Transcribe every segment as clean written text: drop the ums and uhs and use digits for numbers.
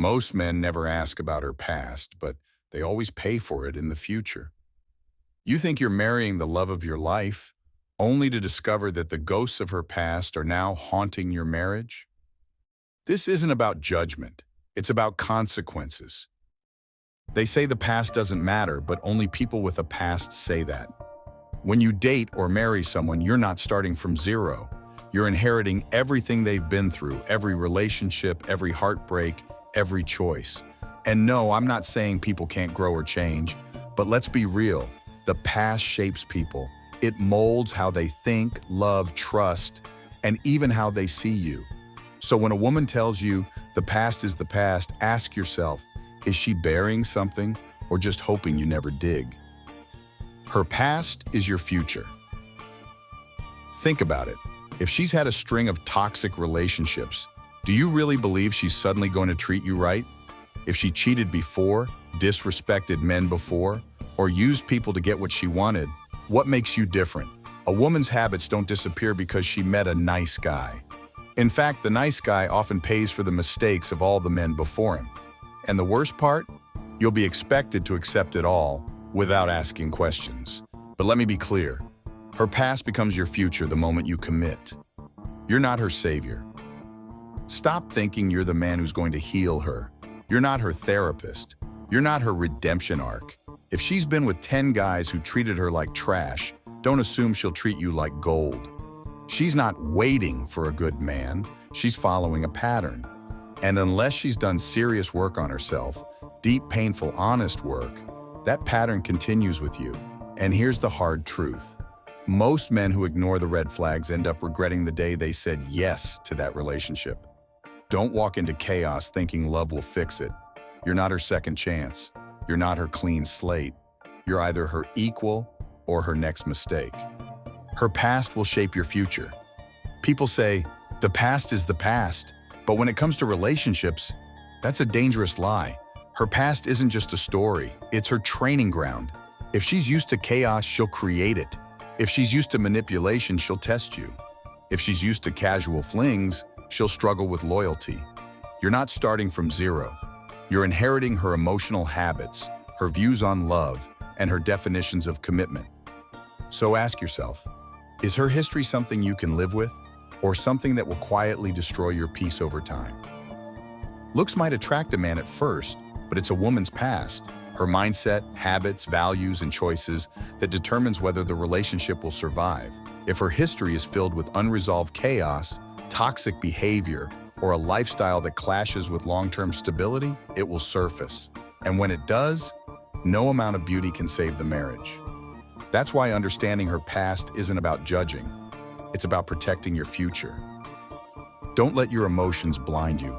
Most men never ask about her past, but they always pay for it in the future. You think you're marrying the love of your life, only to discover that the ghosts of her past are now haunting your marriage? This isn't about judgment. It's about consequences. They say the past doesn't matter, but only people with a past say that. When you date or marry someone, you're not starting from zero. You're inheriting everything they've been through, every relationship, every heartbreak, every choice. And no, I'm not saying people can't grow or change, but let's be real. The past shapes people. It molds how they think, love, trust, and even how they see you. So when a woman tells you the past is the past, ask yourself, is she burying something or just hoping you never dig? Her past is your future. Think about it. If she's had a string of toxic relationships, do you really believe she's suddenly going to treat you right? If she cheated before, disrespected men before, or used people to get what she wanted, what makes you different? A woman's habits don't disappear because she met a nice guy. In fact, the nice guy often pays for the mistakes of all the men before him. And the worst part? You'll be expected to accept it all without asking questions. But let me be clear. Her past becomes your future the moment you commit. You're not her savior. Stop thinking you're the man who's going to heal her. You're not her therapist. You're not her redemption arc. If she's been with 10 guys who treated her like trash, don't assume she'll treat you like gold. She's not waiting for a good man. She's following a pattern. And unless she's done serious work on herself, deep, painful, honest work, that pattern continues with you. And here's the hard truth. Most men who ignore the red flags end up regretting the day they said yes to that relationship. Don't walk into chaos thinking love will fix it. You're not her second chance. You're not her clean slate. You're either her equal or her next mistake. Her past will shape your future. People say, the past is the past. But when it comes to relationships, that's a dangerous lie. Her past isn't just a story, it's her training ground. If she's used to chaos, she'll create it. If she's used to manipulation, she'll test you. If she's used to casual flings, she'll struggle with loyalty. You're not starting from zero. You're inheriting her emotional habits, her views on love, and her definitions of commitment. So ask yourself, is her history something you can live with, or something that will quietly destroy your peace over time? Looks might attract a man at first, but it's a woman's past, her mindset, habits, values, and choices that determines whether the relationship will survive. If her history is filled with unresolved chaos, toxic behavior, or a lifestyle that clashes with long-term stability, it will surface. And when it does, no amount of beauty can save the marriage. That's why understanding her past isn't about judging. It's about protecting your future. Don't let your emotions blind you.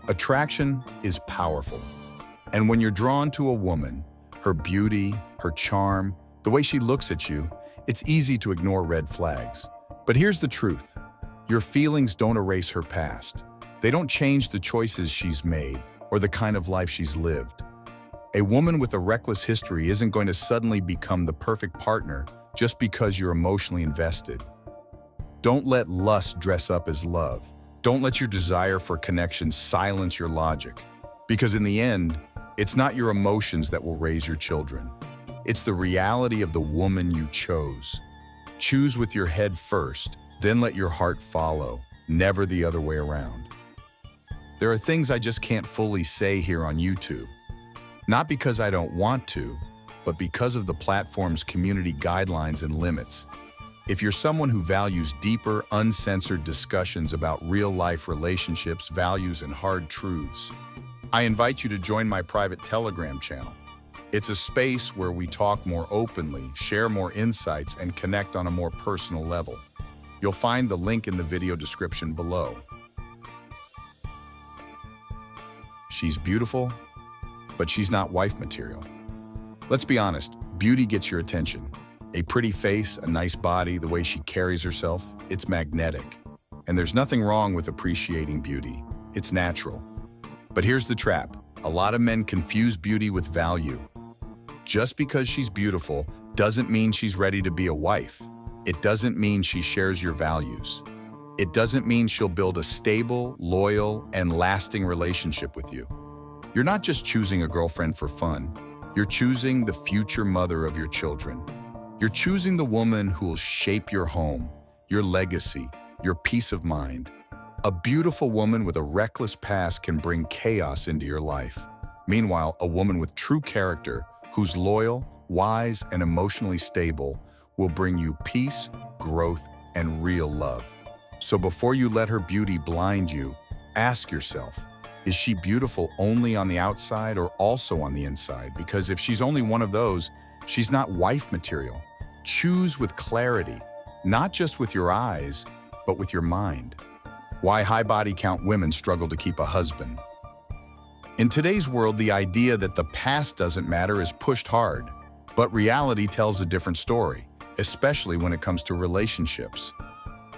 Attraction is powerful. And when you're drawn to a woman, her beauty, her charm, the way she looks at you, it's easy to ignore red flags. But here's the truth. Your feelings don't erase her past. They don't change the choices she's made or the kind of life she's lived. A woman with a reckless history isn't going to suddenly become the perfect partner just because you're emotionally invested. Don't let lust dress up as love. Don't let your desire for connection silence your logic. Because in the end, it's not your emotions that will raise your children. It's the reality of the woman you chose. Choose with your head first, then let your heart follow, never the other way around. There are things I just can't fully say here on YouTube. Not because I don't want to, but because of the platform's community guidelines and limits. If you're someone who values deeper, uncensored discussions about real-life relationships, values, and hard truths, I invite you to join my private Telegram channel. It's a space where we talk more openly, share more insights, and connect on a more personal level. You'll find the link in the video description below. She's beautiful, but she's not wife material. Let's be honest, beauty gets your attention. A pretty face, a nice body, the way she carries herself, it's magnetic. And there's nothing wrong with appreciating beauty. It's natural. But here's the trap. A lot of men confuse beauty with value. Just because she's beautiful doesn't mean she's ready to be a wife. It doesn't mean she shares your values. It doesn't mean she'll build a stable, loyal, and lasting relationship with you. You're not just choosing a girlfriend for fun. You're choosing the future mother of your children. You're choosing the woman who will shape your home, your legacy, your peace of mind. A beautiful woman with a reckless past can bring chaos into your life. Meanwhile, a woman with true character, who's loyal, wise, and emotionally stable, will bring you peace, growth, and real love. So before you let her beauty blind you, ask yourself, is she beautiful only on the outside or also on the inside? Because if she's only one of those, she's not wife material. Choose with clarity, not just with your eyes, but with your mind. Why high body count women struggle to keep a husband. In today's world, the idea that the past doesn't matter is pushed hard, but reality tells a different story, especially when it comes to relationships.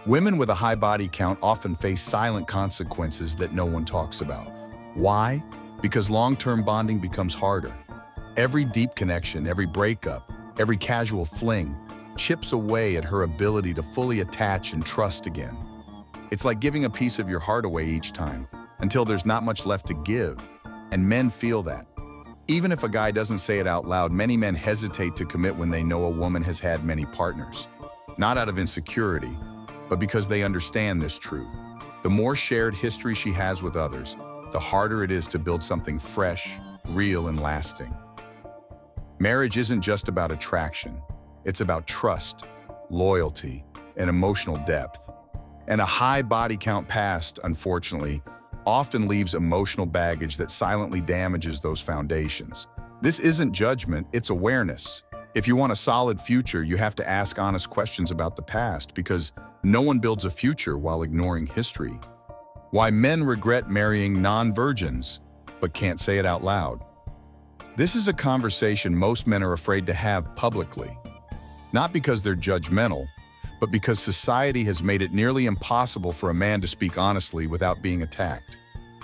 Women with a high body count often face silent consequences that no one talks about. Why? Because long-term bonding becomes harder. Every deep connection, every breakup, every casual fling chips away at her ability to fully attach and trust again. It's like giving a piece of your heart away each time, until there's not much left to give. And men feel that. Even if a guy doesn't say it out loud, many men hesitate to commit when they know a woman has had many partners. Not out of insecurity, but because they understand this truth. The more shared history she has with others, the harder it is to build something fresh, real, and lasting. Marriage isn't just about attraction. It's about trust, loyalty, and emotional depth. And a high body count past, unfortunately, often leaves emotional baggage that silently damages those foundations. This isn't judgment, it's awareness. If you want a solid future, you have to ask honest questions about the past, because no one builds a future while ignoring history. Why men regret marrying non-virgins, but can't say it out loud. This is a conversation most men are afraid to have publicly. Not because they're judgmental, but because society has made it nearly impossible for a man to speak honestly without being attacked.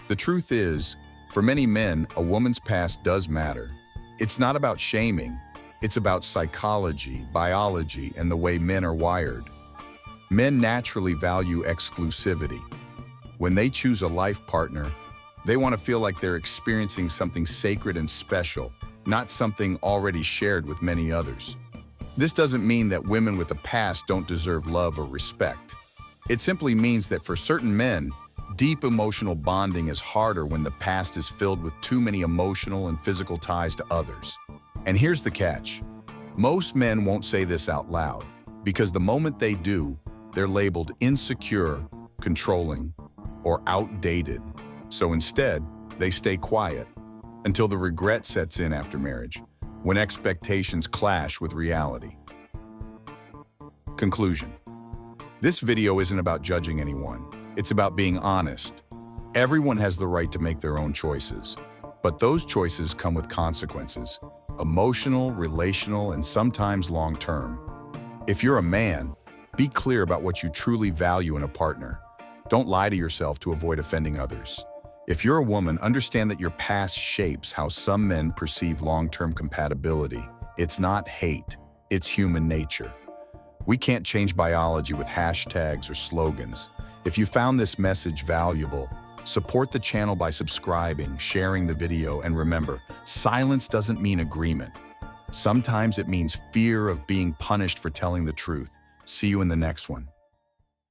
The truth is, for many men, a woman's past does matter. It's not about shaming, it's about psychology, biology, and the way men are wired. Men naturally value exclusivity. When they choose a life partner, they want to feel like they're experiencing something sacred and special, not something already shared with many others. This doesn't mean that women with a past don't deserve love or respect. It simply means that for certain men, deep emotional bonding is harder when the past is filled with too many emotional and physical ties to others. And here's the catch. Most men won't say this out loud, because the moment they do, they're labeled insecure, controlling, or outdated. So instead, they stay quiet until the regret sets in after marriage, when expectations clash with reality. Conclusion. This video isn't about judging anyone. It's about being honest. Everyone has the right to make their own choices, but those choices come with consequences, emotional, relational, and sometimes long-term. If you're a man, be clear about what you truly value in a partner. Don't lie to yourself to avoid offending others. If you're a woman, understand that your past shapes how some men perceive long-term compatibility. It's not hate, it's human nature. We can't change biology with hashtags or slogans. If you found this message valuable, support the channel by subscribing, sharing the video, and remember, silence doesn't mean agreement. Sometimes it means fear of being punished for telling the truth. See you in the next one.